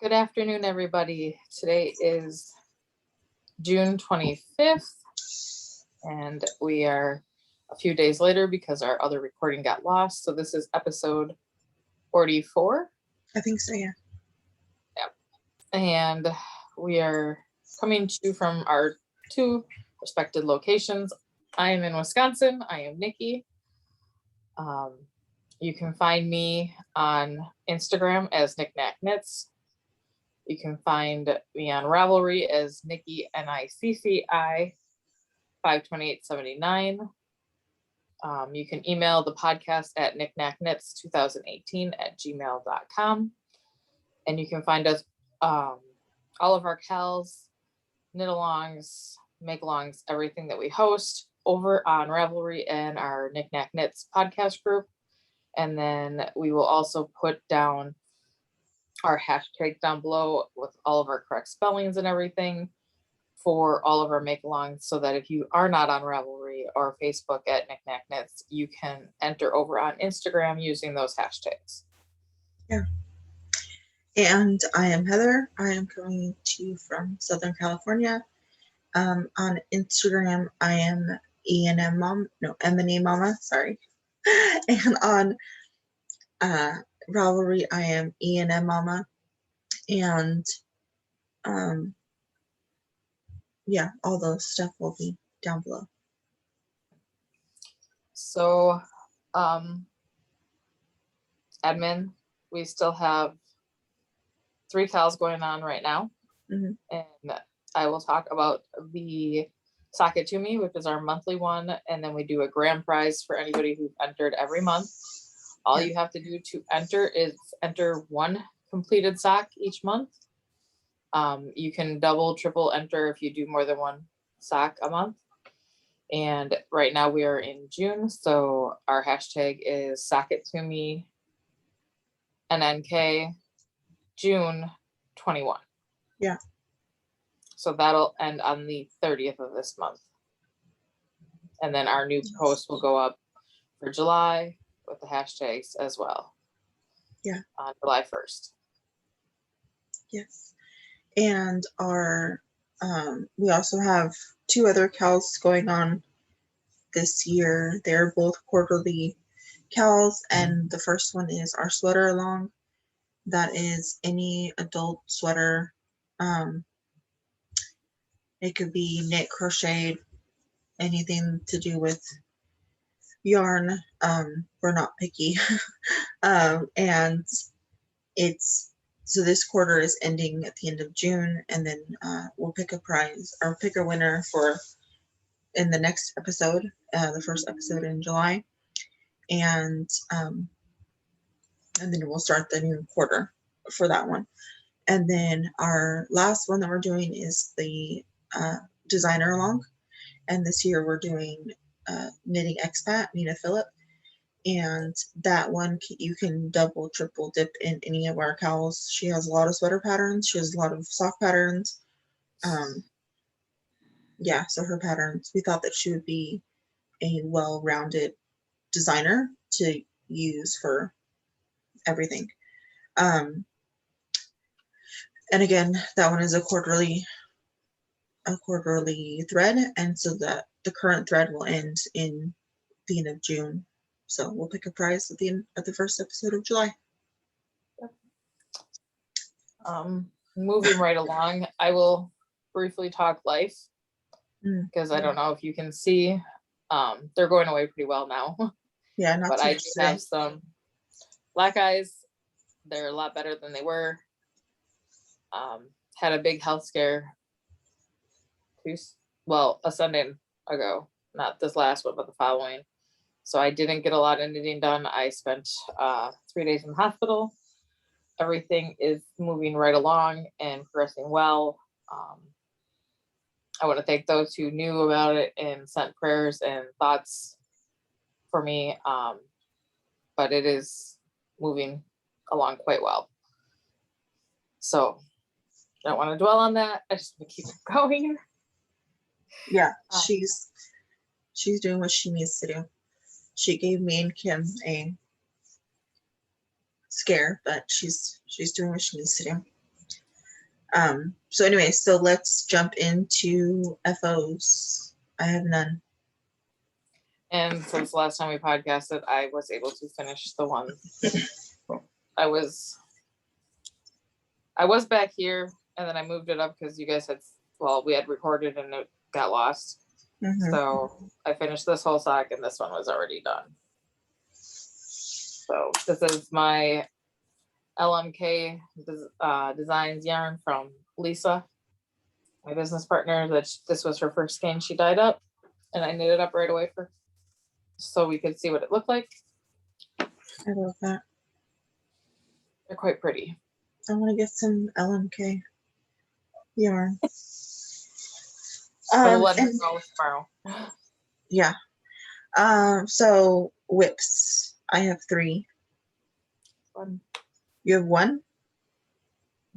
Good afternoon, everybody. Today is June 25th, and we are a few days later because our other recording got lost. So this is episode 44. I think so, yeah. Yep. And we are coming to you from our two respected locations. I am in Wisconsin. I am Nicci. You can find me on Instagram as Knickknack Knits. You can find me on Ravelry as Nicci, Nicci 52879. You can email the podcast at knickknackknits2018@gmail.com. And you can find us, all of our cals, knit-alongs, make-alongs, everything that we host over on Ravelry and our Knickknack Knits podcast group. And then we will also put down our hashtag down below with all of our correct spellings and everything for all of our make-alongs, so that if you are not on Ravelry or Facebook at Knickknack Knits, you can enter over on Instagram using those hashtags. Yeah. And I am Heather. I am coming to you from Southern California. On Instagram, I am M&A Mama, sorry. And on Ravelry, I am E&M Mama. And yeah, all those stuff will be down below. So, admin, we still have 3 cals going on right now. Mm-hmm. And I will talk about the Sock It To Me, which is our monthly one. And then we do a grand prize for anybody who's entered every month. All you have to do to enter is enter one completed sock each month. You can double, triple enter if you do more than one sock a month. And right now we are in June, so our hashtag is Sock It To Me NNK June 21. Yeah. So that'll end on the 30th of this month. And then our new post will go up for July with the hashtags as well. Yeah. On July 1st. Yes. And our we also have 2 other cals going on this year. They're both quarterly cals, and the first one is our sweater along. That is any adult sweater. It could be knit, crocheted, anything to do with yarn. We're not picky. And it's so this quarter is ending at the end of June, and then we'll pick a prize or pick a winner for in the next episode, the first episode in July, and then we'll start the new quarter for that one. And then our last one that we're doing is the designer along, and this year we're doing knitting expat Nina Phillip. And that one you can double, triple dip in any of our cals. She has a lot of sweater patterns. She has a lot of sock patterns. Yeah, so her patterns, we thought that she would be a well-rounded designer to use for everything. And again, that one is a quarterly thread, and so that the current thread will end in the end of June. So we'll pick a prize at the first episode of July. Moving right along, I will briefly talk life because I don't know if you can see. They're going away pretty well now. Yeah, not but I do have some black eyes. They're a lot better than they were. Had a big health scare a Sunday ago, not this last one, but the following. So I didn't get a lot of knitting done. I spent 3 days in the hospital. Everything is moving right along and progressing well. I want to thank those who knew about it and sent prayers and thoughts for me. But it is moving along quite well. So I don't want to dwell on that. I just want to keep going. Yeah, she's doing what she needs to do. She gave me and Kim a scare, but she's doing what she needs to do. So anyway, so let's jump into FOs. I have none. And since last time we podcasted, I was able to finish the one. I was back here, and then I moved it up because you guys had, well, we had recorded and it got lost. Mm-hmm. So I finished this whole sock, and this one was already done. So this is my LMK Designs yarn from Lisa, my business partner. This was her first skein she dyed up, and I knit it up right away so we could see what it looked like. I love that. They're quite pretty. I want to get some LMK yarn. I'll let her go tomorrow. Yeah. So WIPs. I have 3. Fun. You have 1?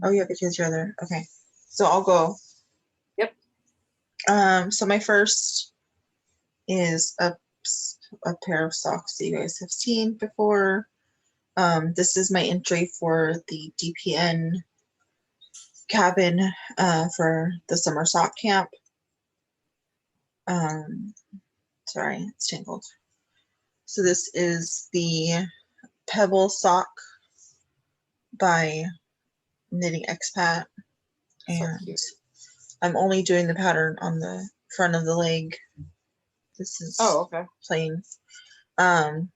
Oh, yeah, because you're there. Okay. So I'll go. Yep. So my first is a pair of socks that you guys have seen before. This is my entry for the DPN cabin for the summer sock camp. Sorry, it's tangled. So this is the Pebble Sock by Knitting Expat, and so I'm only doing the pattern on the front of the leg. This is okay. Plain. And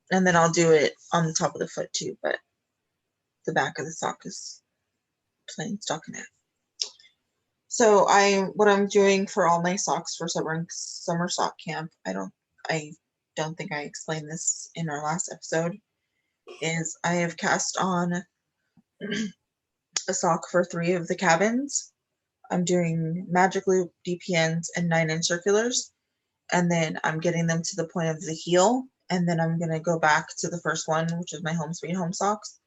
then I'll do it on the top of the foot too, but the back of the sock is plain stockinette. So what I'm doing for all my socks for summer sock camp, I don't think I explained this in our last episode, is I have cast on a sock for 3 of the cabins. I'm doing magic loop, DPNs, and 9-inch circulars, and then I'm getting them to the point of the heel, and then I'm gonna go back to the first one, which is my Home Sweet Home socks,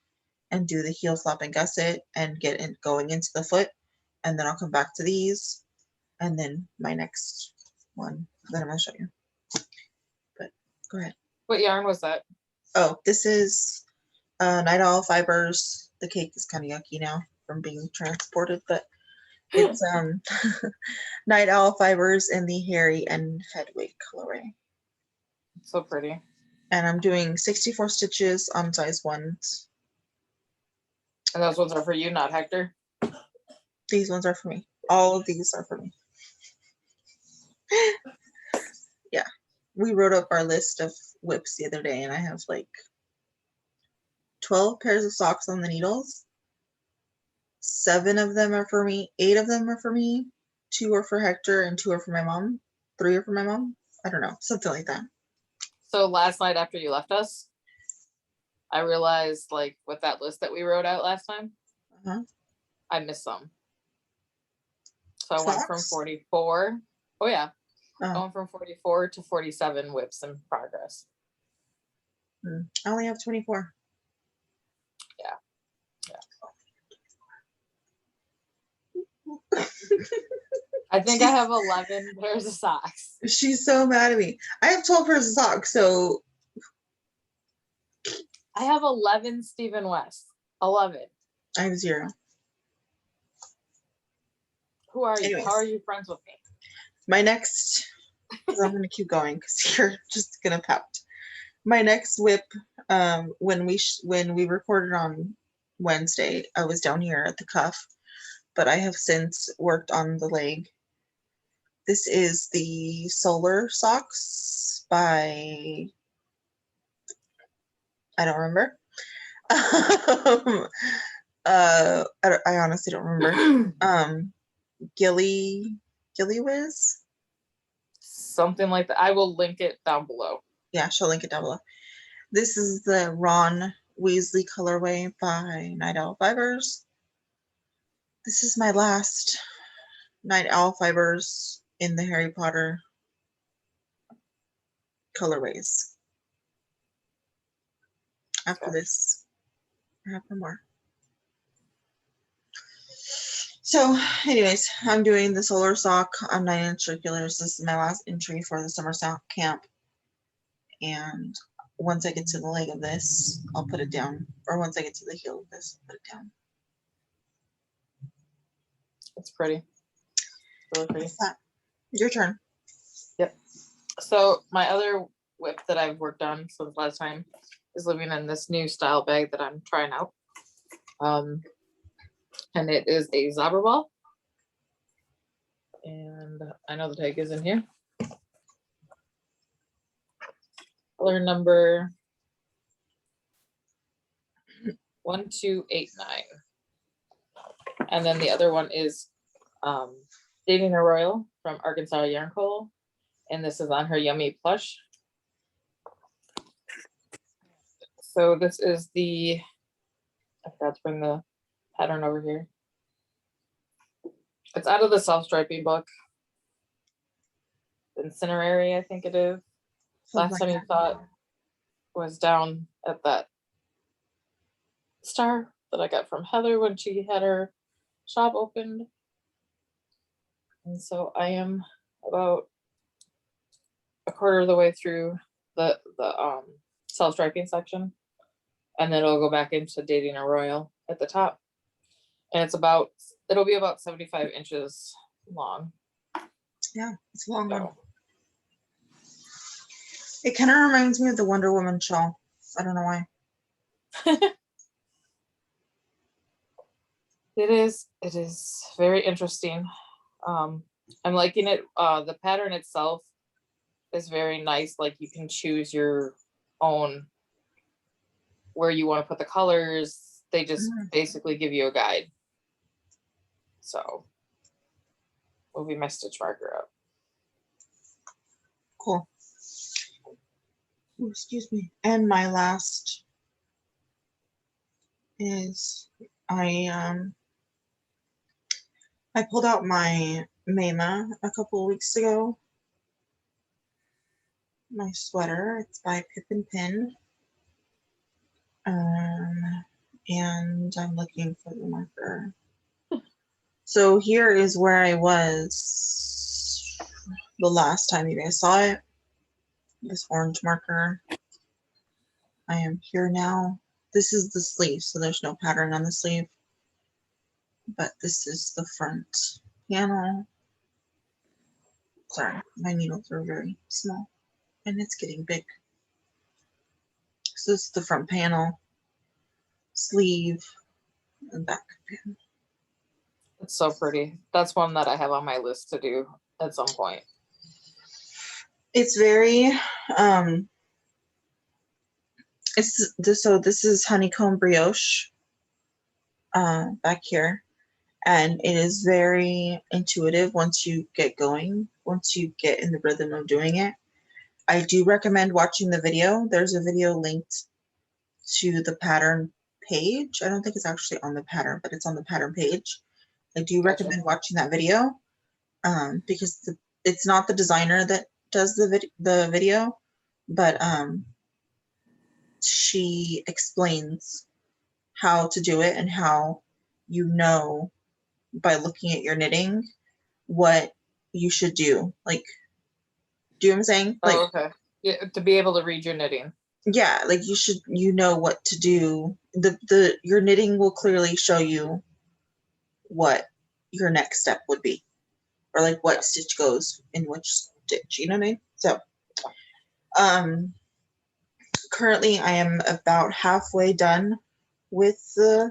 and do the heel flap and gusset and get it going into the foot, and then I'll come back to these, and then my next one that I'm gonna show you. But go ahead. What yarn was that? Oh, this is Night Owl Fibers. The cake is kind of yucky now from being transported, but it's Night Owl Fibers in the Hairy and Hedwig colorway. So pretty. And I'm doing 64 stitches on size 1s. And those ones are for you, not Hector? These ones are for me. All of these are for me. Yeah. We wrote up our list of WIPs the other day, and I have like 12 pairs of socks on the needles. 7 of them are for me. 8 of them are for me. 2 are for Hector, and 2 are for my mom. 3 are for my mom. I don't know. Something like that. So last night after you left us, I realized, like, with that list that we wrote out last time, I missed some. So I went from 44. Oh, yeah. I went from 44 to 47 WIPs in progress. I only have 24. Yeah. I think I have 11 pairs of socks. She's so mad at me. I have 12 pairs of socks, so I have 11 Stephen West. 11. I have 0. Who are you? Anyways. How are you friends with me? My next, because I'm going to keep going because you're just going to pout. My next WIP, when we recorded on Wednesday, I was down here at the cuff, but I have since worked on the leg. This is the Solar Socks by, I don't remember. I honestly don't remember. Gilly Whiz? Something like that. I will link it down below. Yeah, she'll link it down below. This is the Ron Weasley colorway by Night Owl Fibers. This is my last Night Owl Fibers in the Harry Potter colorways. After this, I have no more. So, anyways, I'm doing the Solar Sock on 9-inch circulars. This is my last entry for the summer sock camp. And once I get to the leg of this, I'll put it down. Or once I get to the heel of this, I'll put it down. It's pretty. Really pretty. Your turn. Yep. So my other WIP that I've worked on since last time is living in this new style bag that I'm trying out. And it is a Zobber ball. And I know the tag is in here. Color number 1289. And then the other one is Dating a Royal from Arkansas Yarn Co. And this is on her Yummy Plush. So this is the, I forgot to bring the pattern over here. It's out of the self-striping book. Incinerary, I think it is. Last time you thought was down at that star that I got from Heather when she had her shop opened. And so I am about a quarter of the way through the self-striping section. And then it'll go back into Dating a Royal at the top. And it'll be about 75 inches long. Yeah, it's a long one. It kind of reminds me of the Wonder Woman shawl. I don't know why. It is very interesting. I'm liking it. The pattern itself is very nice. Like you can choose your own where you want to put the colors. They just basically give you a guide. So moving my stitch marker up. Cool. Oh, excuse me. And my last is I pulled out my Mema a couple of weeks ago. My sweater. It's by Pip and Pin. And I'm looking for the marker. So here is where I was the last time you guys saw it. This orange marker. I am here now. This is the sleeve, so there's no pattern on the sleeve. But this is the front panel. Sorry, my needles are very small and it's getting big. So this is the front panel, sleeve, and back panel. It's so pretty. That's one that I have on my list to do at some point. It's very so this is honeycomb brioche back here, and it is very intuitive once you get going, once you get in the rhythm of doing it. I do recommend watching the video. There's a video linked to the pattern page. I don't think it's actually on the pattern, but it's on the pattern page. I do recommend watching that video because it's not the designer that does the video, but she explains how to do it and how you know by looking at your knitting what you should do. Like, do you know what I'm saying? Like, oh, okay. Yeah, to be able to read your knitting. Yeah, like you know what to do. Your knitting will clearly show you what your next step would be, or like what stitch goes in which stitch. You know what I mean? So, currently I am about halfway done with the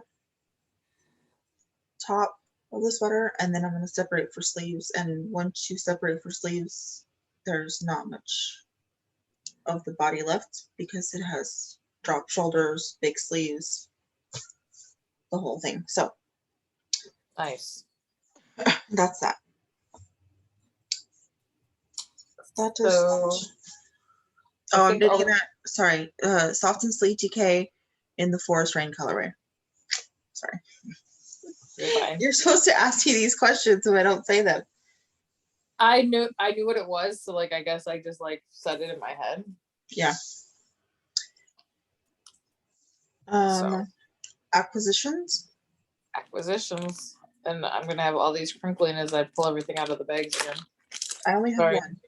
top of the sweater, and then I'm going to separate for sleeves. And once you separate for sleeves, there's not much of the body left because it has drop shoulders, big sleeves, the whole thing. So nice. That's that. That is. So, I'm knitting that. Sorry, soft and sleek DK in the Forest Rain colorway. Sorry. You're supposed to ask me these questions so I don't say them. I knew what it was, so like I guess I just like said it in my head. Yeah. Acquisitions. And I'm gonna have all these crinkling as I pull everything out of the bags again. I only have one.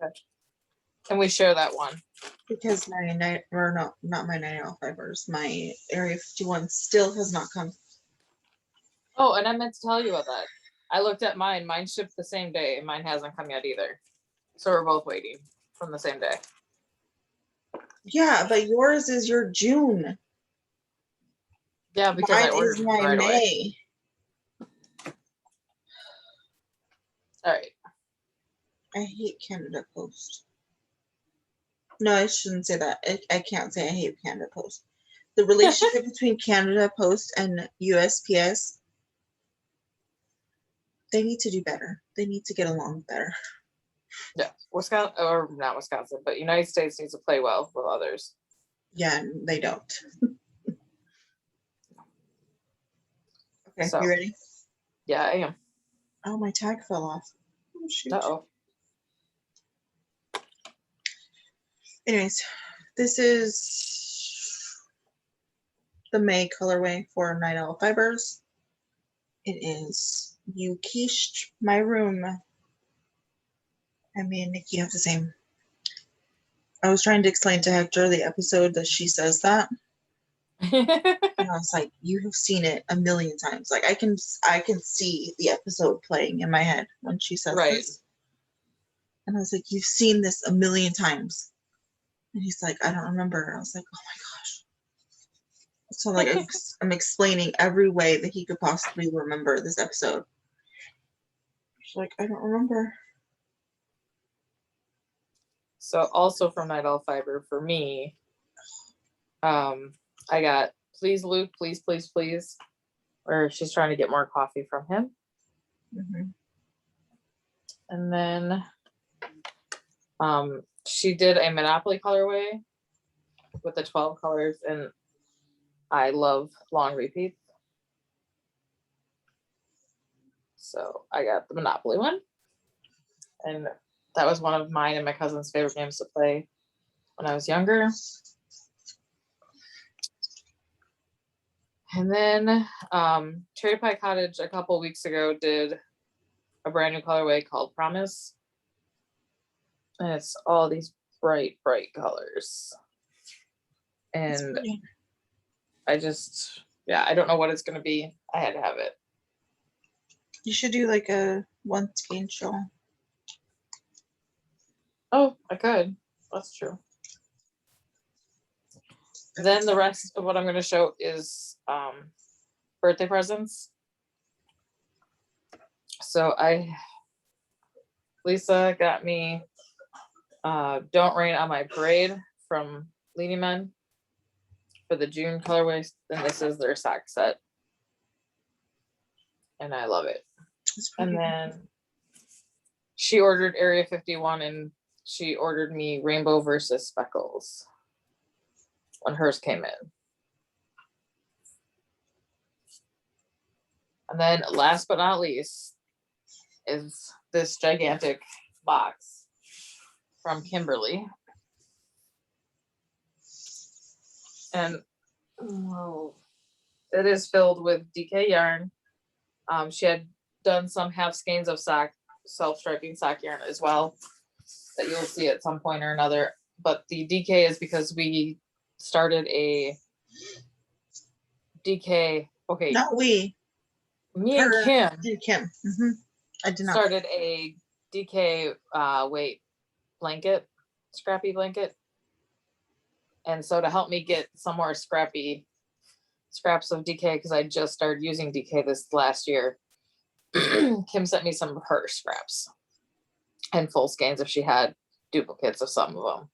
Okay. And we share that one. Because not my 9L fibers. My Area 51 still has not come. Oh, and I meant to tell you about that. I looked at mine. Mine shipped the same day, and mine hasn't come yet either. So we're both waiting from the same day. Yeah, but yours is your June. Yeah, because Mine I ordered is it my right away. May. All right. I hate Canada Post. No, I shouldn't say that. I can't say I hate Canada Post. The relationship between Canada Post and USPS, they need to do better. They need to get along better. Yeah, Wisconsin, or not Wisconsin, but United States needs to play well with others. Yeah, they don't. Okay, So, you ready? yeah, I am. Oh, my tag fell off. Oh, shoot. Uh-oh. Anyways, this is the May colorway for Night Owl Fibers. It is You Quiche My Room. And me and Nicci have the same. I was trying to explain to Hector the episode that she says that. And I was like, you have seen it a million times. Like I can see the episode playing in my head when she says Right. this. And I was like, you've seen this a million times. And he's like, I don't remember. I was like, oh my gosh. So like I'm explaining every way that he could possibly remember this episode. She's like, I don't remember. So also from Night Owl Fiber for me, I got Please Luke, please, please, please, where she's trying to get more coffee from him. Mm-hmm. And then she did a Monopoly colorway with the 12 colors, and I love long repeats. So I got the Monopoly one. And that was one of mine and my cousin's favorite games to play when I was younger. And then Cherry Pie Cottage a couple weeks ago did a brand new colorway called Promise. And it's all these bright, bright colors. And I just, I don't know what it's going to be. I had to have it. You should do like a one skein show. Oh, I could. That's true. Then the rest of what I'm going to show is birthday presents. So Lisa got me Don't Rain on My Parade from Leading Men for the June colorways. And this is their sock set. And I love it. And then she ordered Area 51 and she ordered me Rainbow versus Speckles when hers came in. And then last but not least is this gigantic box from Kimberly. And it is filled with DK yarn. She had done some half skeins of sock, self-striping sock yarn as well that you'll see at some point or another. But the DK is because we started a DK. Okay. Not we. Me and Kim. Kim. Mm-hmm. I did not. Started a DK weight blanket, scrappy blanket. And so to help me get some more scraps of DK, because I just started using DK this last year, Kim sent me some of her scraps and full skeins if she had duplicates of some of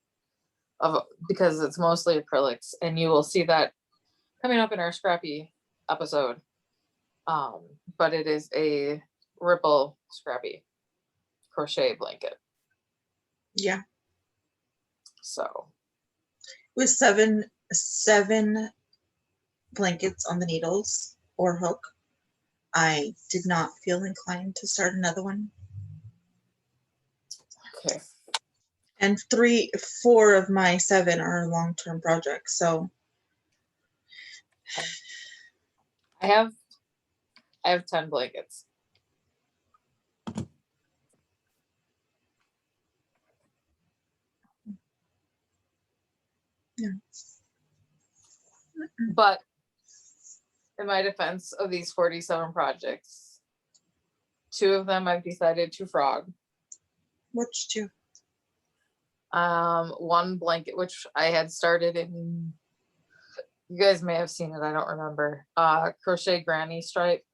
them, because it's mostly acrylics, and you will see that coming up in our scrappy episode. But it is a ripple scrappy crochet blanket. Yeah. So with seven blankets on the needles or hook, I did not feel inclined to start another one. Okay. And 4 of my 7 are long-term projects, so I have 10 blankets. Yeah. But in my defense of these 47 projects, 2 of them I've decided to frog. Which 2? One blanket, which I had started in, you guys may have seen it, I don't remember. Crochet granny stripe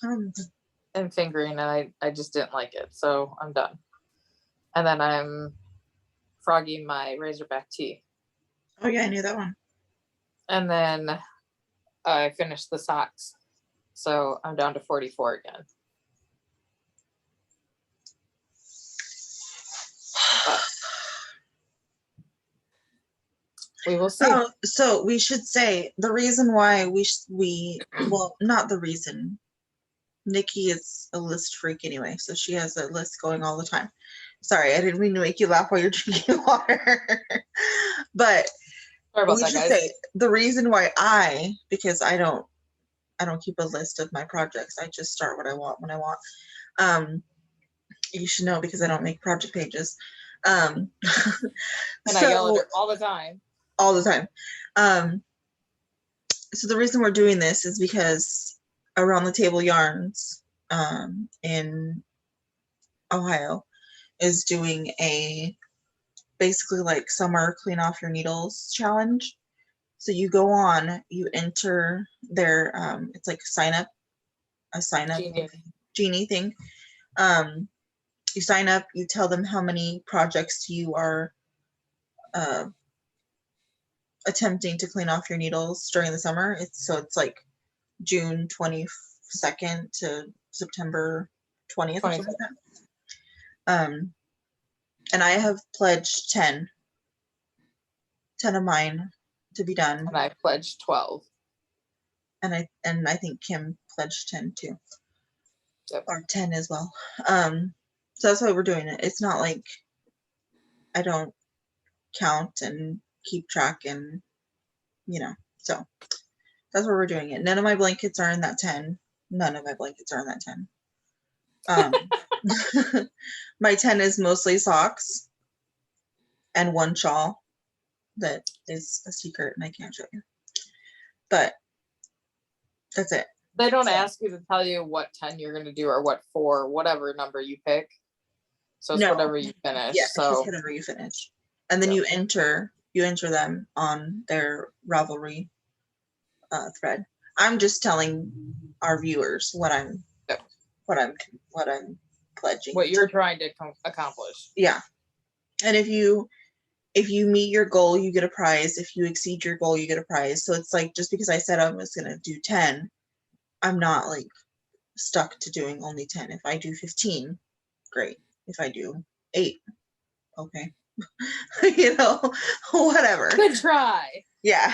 and fingering, and I just didn't like it, so I'm done. And then I'm frogging my Razorback tee. Oh yeah, I knew that one. And then I finished the socks, so I'm down to 44 again. But we will see. Oh, so we should say the reason why well, not the reason. Nicci is a list freak anyway, so she has a list going all the time. Sorry, I didn't mean to make you laugh while you're drinking water. But Sorry about we that, should guys. say the reason why because I don't keep a list of my projects. I just start what I want when I want. You should know because I don't make project pages. And I yell at her all the time. All the time. So the reason we're doing this is because Around the Table Yarns in Ohio is doing a basically like summer clean off your needles challenge. So you go on, you enter their it's like a sign up genie thing. You sign up, you tell them how many projects you are attempting to clean off your needles during the summer. It's like June 22nd to September 20th or something like that. And I have pledged 10 of mine to be done. And I pledged 12. And I think Kim pledged 10 too. Yep. Or 10 as well. So that's why we're doing it. It's not like I don't count and keep track and so that's where we're doing it. None of my blankets are in that 10. None of my blankets are in that 10. My 10 is mostly socks and one shawl that is a secret and I can't show you. But that's it. They don't ask you to tell you what 10 you're going to do or what 4, whatever number you pick. So it's whatever you finish. Yeah, so it's whatever you finish. And then you enter them on their Ravelry thread. I'm just telling our viewers what I'm pledging. What you're trying to accomplish. Yeah. And if you meet your goal, you get a prize. If you exceed your goal, you get a prize. So it's like, just because I said I was going to do 10, I'm not like stuck to doing only 10. If I do 15, great. If I do 8, okay. Whatever. Good try. Yeah.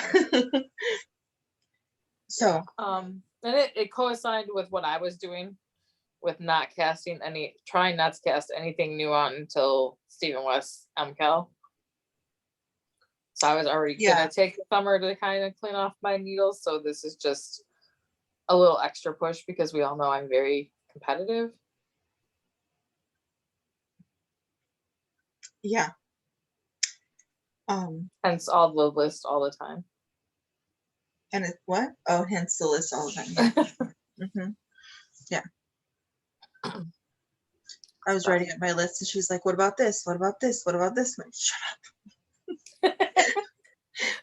So. And it coincided with what I was doing with trying not to cast anything new on until Stephen West's MCAL. So I was already gonna take the summer to kind of clean off my needles. So this is just a little extra push because we all know I'm very competitive. Yeah. Hence all the list all the time. And it's what? Oh, hence the list all the time. Mm-hmm. Yeah. I was writing up my list and she's like, what about this? What about this? What about this? Like, shut up.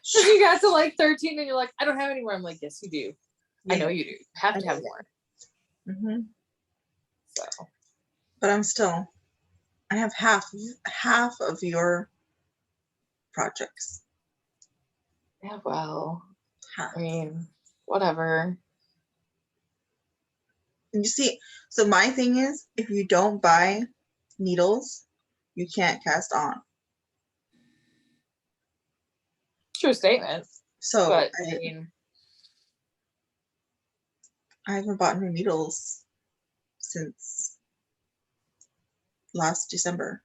So you got to like 13 and you're like, I don't have any more. I'm like, yes, you do. I know you do. You have to have more. Mm-hmm. So. But I have half of your projects. Yeah, well, I mean, whatever. And you see, so my thing is, if you don't buy needles, you can't cast on. True statement. So, but I haven't bought new needles since last December.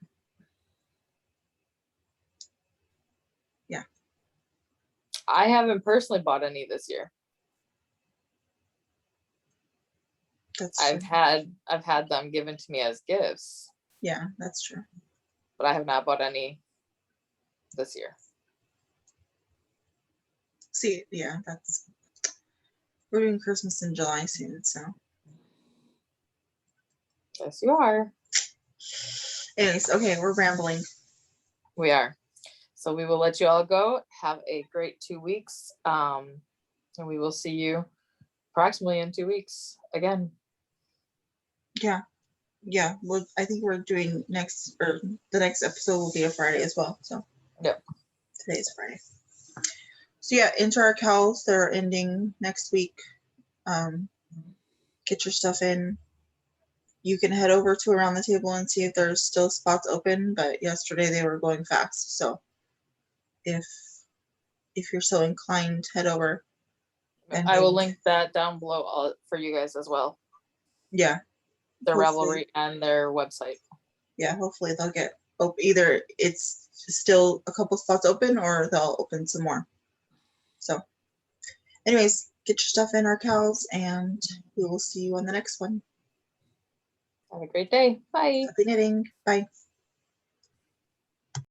Yeah. I haven't personally bought any this year. I've had them given to me as gifts. Yeah, that's true. But I have not bought any this year. See, yeah, we're doing Christmas in July soon, so. Yes, you are. Anyways, okay, we're rambling. We are. So we will let you all go. Have a great 2 weeks. And we will see you approximately in 2 weeks again. Yeah. Yeah. Well, I think we're doing the next episode will be a Friday as well. So Yep. Today's Friday. So yeah, enter our cows. They're ending next week. Get your stuff in. You can head over to Around the Table and see if there's still spots open, but yesterday they were going fast. So if you're so inclined, head over. And I will link that down below for you guys as well. Yeah. Their Ravelry and their website. Yeah, hopefully they'll get either it's still a couple spots open or they'll open some more. So anyways, get your stuff in, our cows, and we will see you on the next one. Have a great day. Bye. Happy knitting. Bye.